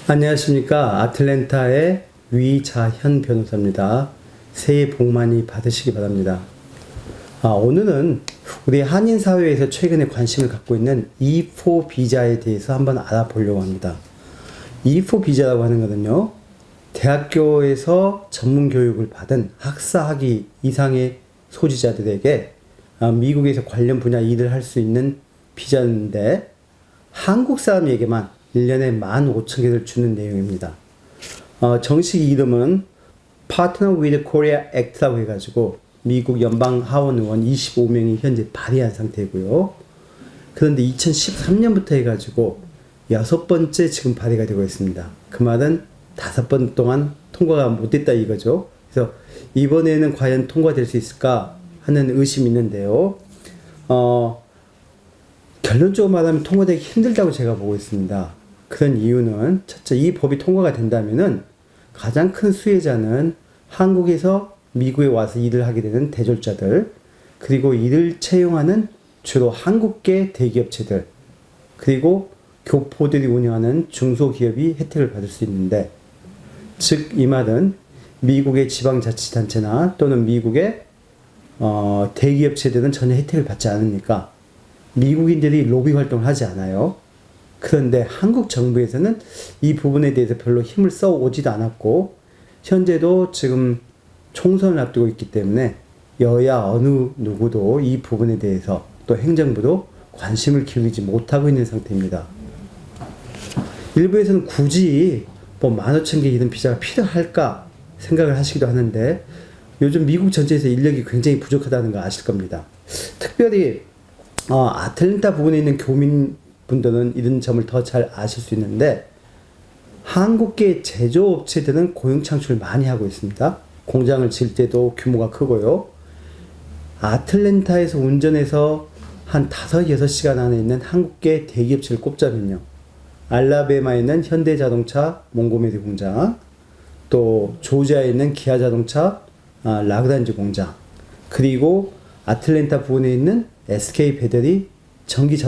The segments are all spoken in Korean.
안녕하십니까. 아틀랜타의 위자현 변호사입니다. 새해 복 많이 받으시기 바랍니다. 오늘은 우리 한인 사회에서 최근에 관심을 갖고 있는 E4 비자에 대해서 한번 알아보려고 합니다. E4 비자라고 하는 것은요, 대학교에서 전문 교육을 받은 학사 학위 이상의 소지자들에게 미국에서 관련 분야 일을 할 수 있는 비자인데, 한국 사람에게만 1년에 15,000개를 주는 내용입니다. 정식 이름은 Partner with Korea Act라고 해가지고 미국 연방 하원 의원 25명이 현재 발의한 상태고요. 그런데 2013년부터 해가지고 6번째 지금 발의가 되고 있습니다. 그 말은 5번 동안 통과가 못됐다 이거죠. 그래서 이번에는 과연 통과될 수 있을까 하는 의심이 있는데요. 결론적으로 말하면 통과되기 힘들다고 제가 보고 있습니다. 그런 이유는 첫째, 이 법이 통과가 된다면은 가장 큰 수혜자는 한국에서 미국에 와서 일을 하게 되는 대졸자들, 그리고 이를 채용하는 주로 한국계 대기업체들, 그리고 교포들이 운영하는 중소기업이 혜택을 받을 수 있는데, 즉 이 말은 미국의 지방자치단체나 또는 미국의 대기업체들은 전혀 혜택을 받지 않으니까 미국인들이 로비 활동을 하지 않아요. 그런데 한국 정부에서는 이 부분에 대해서 별로 힘을 써 오지도 않았고, 현재도 지금 총선을 앞두고 있기 때문에 여야 어느 누구도 이 부분에 대해서 또 행정부도 관심을 기울이지 못하고 있는 상태입니다. 일부에서는 굳이 15,000개 이런 비자가 필요할까 생각을 하시기도 하는데, 요즘 미국 전체에서 인력이 굉장히 부족하다는 거 아실 겁니다. 특별히 아틀랜타 부근에 있는 교민분들은 이런 점을 더 잘 아실 수 있는데, 한국계 제조업체들은 고용 창출을 많이 하고 있습니다. 공장을 질 때도 규모가 크고요. 아틀랜타에서 운전해서 한 5-6시간 안에 있는 한국계 대기업체를 꼽자면요, 알라베마에 있는 현대자동차 몽고메리 공장, 또 조지아에 있는 기아자동차 라그란지 공장, 그리고 아틀랜타 부근에 있는 SK 배터리 전기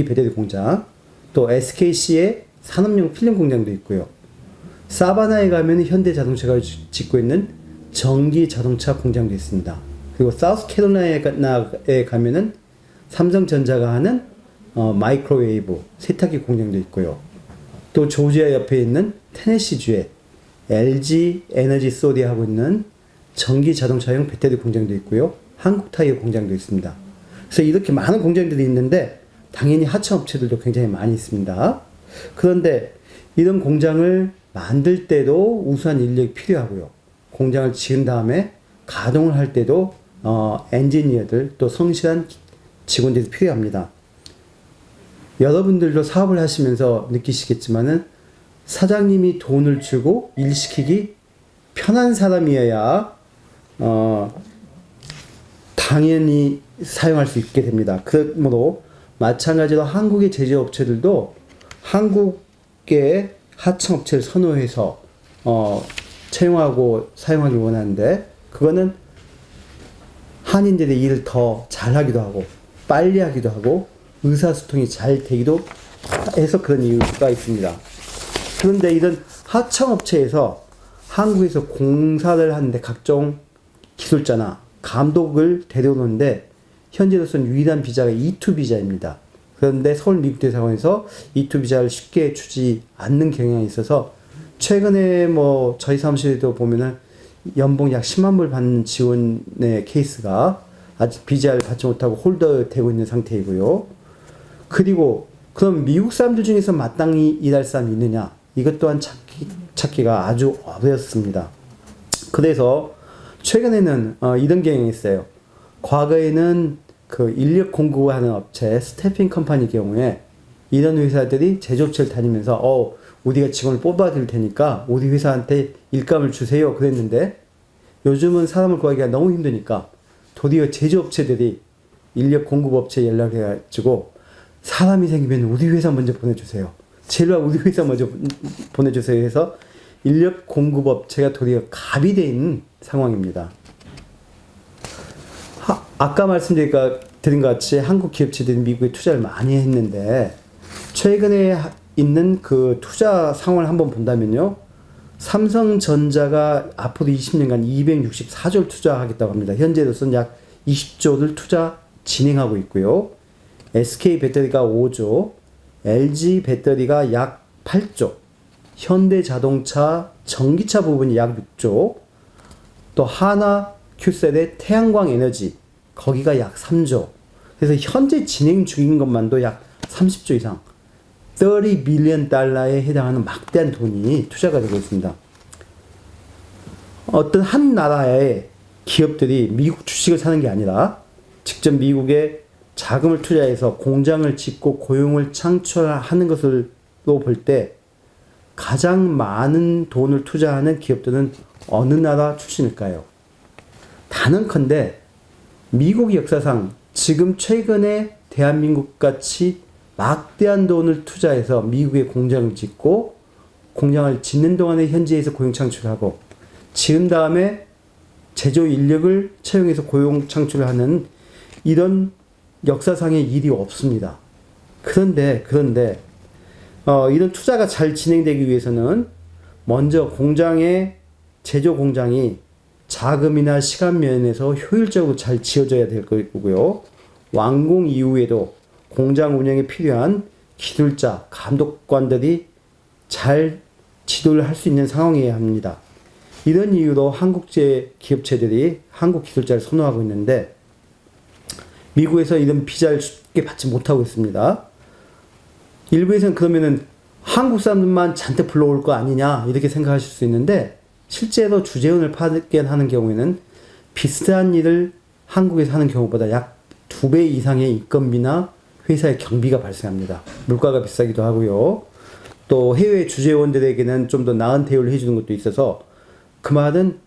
배터리 공장, 또 SKC의 산업용 필름 공장도 있고요. 사바나에 가면 현대자동차가 짓고 있는 전기 자동차 공장도 있습니다. 그리고 사우스캐롤라이나에 가면은 삼성전자가 하는 마이크로웨이브 세탁기 공장도 있고요. 또 조지아 옆에 있는 테네시주에 LG 에너지 소리 하고 있는 전기 자동차용 배터리 공장도 있고요. 한국 타이어 공장도 있습니다. 그래서 이렇게 많은 공장들이 있는데 당연히 하청업체들도 굉장히 많이 있습니다. 그런데 이런 공장을 만들 때도 우수한 인력이 필요하고요. 공장을 지은 다음에 가동을 할 때도 엔지니어들 또 성실한 직원들이 필요합니다. 여러분들도 사업을 하시면서 느끼시겠지만은 사장님이 돈을 주고 일시키기 편한 사람이어야 당연히 사용할 수 있게 됩니다. 그러므로 마찬가지로 한국의 제조업체들도 한국의 하청업체를 선호해서 채용하고 사용하길 원하는데, 그거는 한인들의 일을 더 잘하기도 하고 빨리 하기도 하고 의사소통이 잘 되기도 해서 그런 이유가 있습니다. 그런데 이런 하청업체에서 한국에서 공사를 하는데 각종 기술자나 감독을 데려오는데 현재로서는 유일한 비자가 E2 비자입니다. 그런데 서울미국대사관에서 E2 비자를 쉽게 주지 않는 경향이 있어서 최근에 저희 사무실에도 보면은 연봉 약 10만 불 받는 지원의 케이스가 아직 비자를 받지 못하고 홀더되고 있는 상태이고요. 그리고 그럼 미국 사람들 중에서 마땅히 일할 사람이 있느냐? 이것 또한 찾기가 아주 어렵습니다. 그래서 최근에는 이런 경향이 있어요. 과거에는 그 인력 공급하는 업체 스태핑 컴퍼니 경우에 이런 회사들이 제조업체를 다니면서 우리가 직원을 뽑아드릴 테니까 우리 회사한테 일감을 주세요 그랬는데, 요즘은 사람을 구하기가 너무 힘드니까 도리어 제조업체들이 인력 공급업체에 연락해가지고 사람이 생기면 우리 회사 먼저 보내주세요, 제발 우리 회사 먼저 보내주세요 해서 인력 공급업체가 도리어 갑이 되어 있는 상황입니다. 아까 말씀드린 것 같이 한국 기업체들이 미국에 투자를 많이 했는데, 최근에 있는 그 투자 상황을 한번 본다면요. 삼성전자가 앞으로 20년간 264조를 투자하겠다고 합니다. 현재로서는 약 20조를 투자 진행하고 있고요. SK 배터리가 5조, LG 배터리가 약 8조, 현대자동차 전기차 부분이 약 6조, 또 하나 큐셀의 태양광 에너지 거기가 약 3조. 그래서 현재 진행 중인 것만도 약 30조 이상, 30 빌리언 달러에 해당하는 막대한 돈이 투자가 되고 있습니다. 어떤 한 나라의 기업들이 미국 주식을 사는 게 아니라 직접 미국에 자금을 투자해서 공장을 짓고 고용을 창출하는 것으로 볼 때 가장 많은 돈을 투자하는 기업들은 어느 나라 출신일까요? 단언컨대 미국 역사상 지금 최근에 대한민국 같이 막대한 돈을 투자해서 미국에 공장을 짓고 공장을 짓는 동안에 현지에서 고용 창출하고 지은 다음에 제조 인력을 채용해서 고용 창출을 하는 이런 역사상의 일이 없습니다. 그런데 이런 투자가 잘 진행되기 위해서는 먼저 제조 공장이 자금이나 시간 면에서 효율적으로 잘 지어져야 될 거고요. 완공 이후에도 공장 운영에 필요한 기술자, 감독관들이 잘 지도를 할 수 있는 상황이어야 합니다. 이런 이유로 한국제 기업체들이 한국 기술자를 선호하고 있는데 미국에서 이런 비자를 쉽게 받지 못하고 있습니다. 일부에서는 그러면은 한국 사람들만 잔뜩 불러올 거 아니냐 이렇게 생각하실 수 있는데 실제로 주재원을 파견하는 경우에는 비슷한 일을 한국에서 하는 경우보다 약 2배 이상의 인건비나 회사의 경비가 발생합니다. 물가가 비싸기도 하고요. 또 해외 주재원들에게는 좀 더 나은 대우를 해주는 것도 있어서 그 말은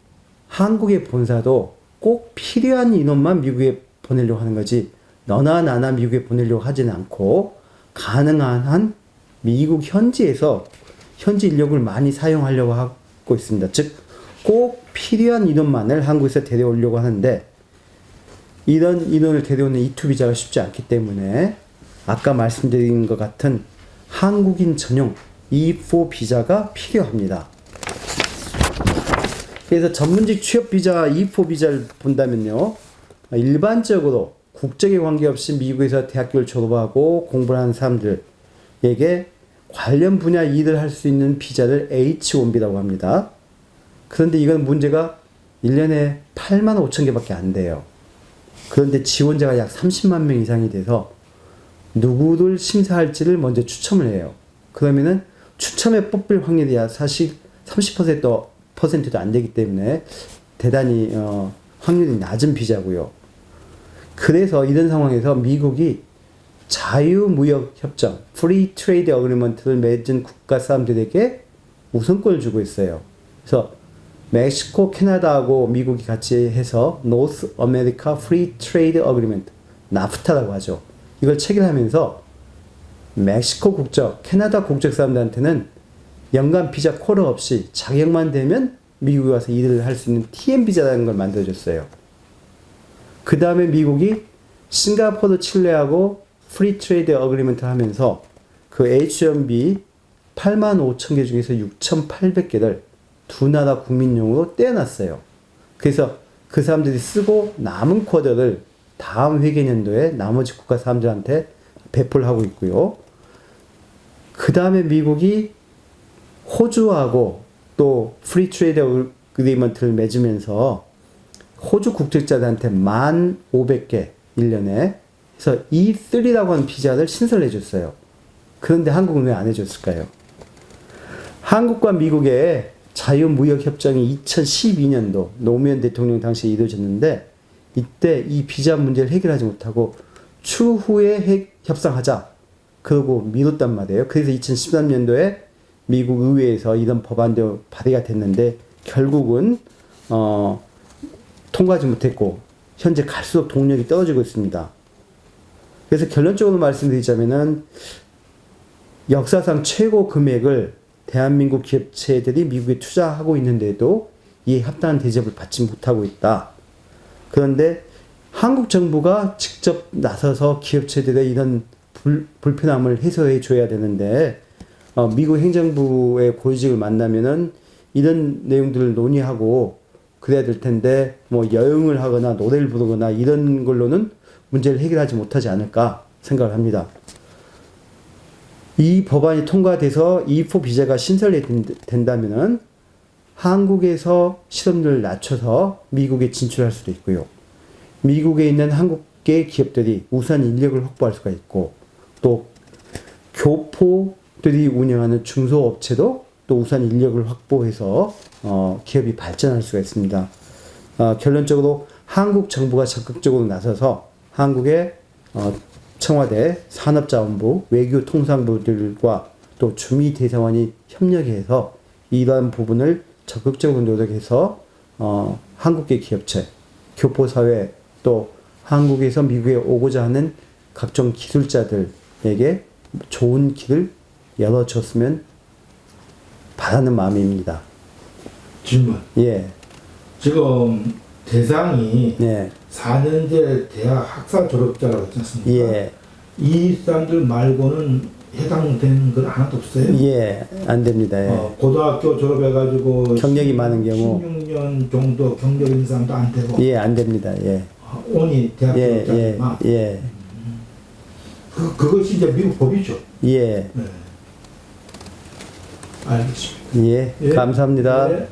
한국의 본사도 꼭 필요한 인원만 미국에 보내려고 하는 거지 너나 나나 미국에 보내려고 하지는 않고 가능한 한 미국 현지에서 현지 인력을 많이 사용하려고 하고 있습니다. 즉, 꼭 필요한 인원만을 한국에서 데려오려고 하는데 이런 인원을 데려오는 E2 비자가 쉽지 않기 때문에 아까 말씀드린 것 같은 한국인 전용 E4 비자가 필요합니다. 그래서 전문직 취업 비자 E4 비자를 본다면요. 일반적으로 국적에 관계없이 미국에서 대학교를 졸업하고 공부를 하는 사람들에게 관련 분야 일을 할 수 있는 비자를 H1B라고 합니다. 그런데 이건 문제가 1년에 8만 5천 개밖에 안 돼요. 그런데 지원자가 약 30만 명 이상이 돼서 누구를 심사할지를 먼저 추첨을 해요. 그러면은 추첨에 뽑힐 확률이 사실 30%도 안 되기 때문에 대단히 확률이 낮은 비자고요. 그래서 이런 상황에서 미국이 자유무역협정, Free Trade Agreement를 맺은 국가 사람들에게 우선권을 주고 있어요. 그래서 멕시코, 캐나다하고 미국이 같이 해서 North America Free Trade Agreement, 나프타라고 하죠. 이걸 체결하면서 멕시코 국적, 캐나다 국적 사람들한테는 연간 비자 콜러 없이 자격만 되면 미국에 와서 일을 할 수 있는 TN 비자라는 걸 만들어줬어요. 그 다음에 미국이 싱가포르, 칠레하고 프리 트레이드 어그리먼트를 하면서 그 H1B 8만 5천 개 중에서 6,800개를 두 나라 국민용으로 떼어놨어요. 그래서 그 사람들이 쓰고 남은 쿼터를 다음 회계년도에 나머지 국가 사람들한테 배포를 하고 있고요. 그 다음에 미국이 호주하고 또 프리 트레이드 어그리먼트를 맺으면서 호주 국적자들한테 1,500개 1년에 그래서 E3라고 하는 비자를 신설해 줬어요. 그런데 한국은 왜 안 해줬을까요? 한국과 미국의 자유무역협정이 2012년도 노무현 대통령 당시에 이루어졌는데 이때 이 비자 문제를 해결하지 못하고 추후에 협상하자 그러고 미뤘단 말이에요. 그래서 2013년도에 미국 의회에서 이런 법안도 발의가 됐는데 결국은 통과하지 못했고 현재 갈수록 동력이 떨어지고 있습니다. 그래서 결론적으로 말씀드리자면은 역사상 최고 금액을 대한민국 기업체들이 미국에 투자하고 있는데도 이에 합당한 대접을 받지 못하고 있다. 그런데 한국 정부가 직접 나서서 기업체들의 이런 불편함을 해소해 줘야 되는데 미국 행정부의 고위직을 만나면은 이런 내용들을 논의하고 그래야 될 텐데 뭐 여행을 하거나 노래를 부르거나 이런 걸로는 문제를 해결하지 못하지 않을까 생각을 합니다. 이 법안이 통과돼서 E4 비자가 신설이 된다면은 한국에서 실업률을 낮춰서 미국에 진출할 수도 있고요. 미국에 있는 한국계 기업들이 우수한 인력을 확보할 수가 있고 또 교포들이 운영하는 중소업체도 또 우수한 인력을 확보해서 기업이 발전할 수가 있습니다. 결론적으로 한국 정부가 적극적으로 나서서 한국의 청와대, 산업자원부, 외교통상부들과 또 주미대사관이 협력해서 이러한 부분을 적극적으로 노력해서 한국계 기업체, 교포사회 또 한국에서 미국에 오고자 하는 각종 기술자들에게 좋은 길을 열어줬으면 바라는 마음입니다. 질문. 예. 지금 대상이 네. 4년제 대학 학사 졸업자라고 했지 않습니까? 예. 이 사람들 말고는 해당되는 건 하나도 없어요? 예. 안 됩니다. 예. 고등학교 졸업해가지고 경력이 많은 경우 16년 정도 경력 있는 사람도 안 되고 예, 안 됩니다. 예. 온이 대학 예, 졸업자만 예. 그것이 이제 미국 법이죠. 예. 네. 알겠습니다. 예. 예. 감사합니다. 네.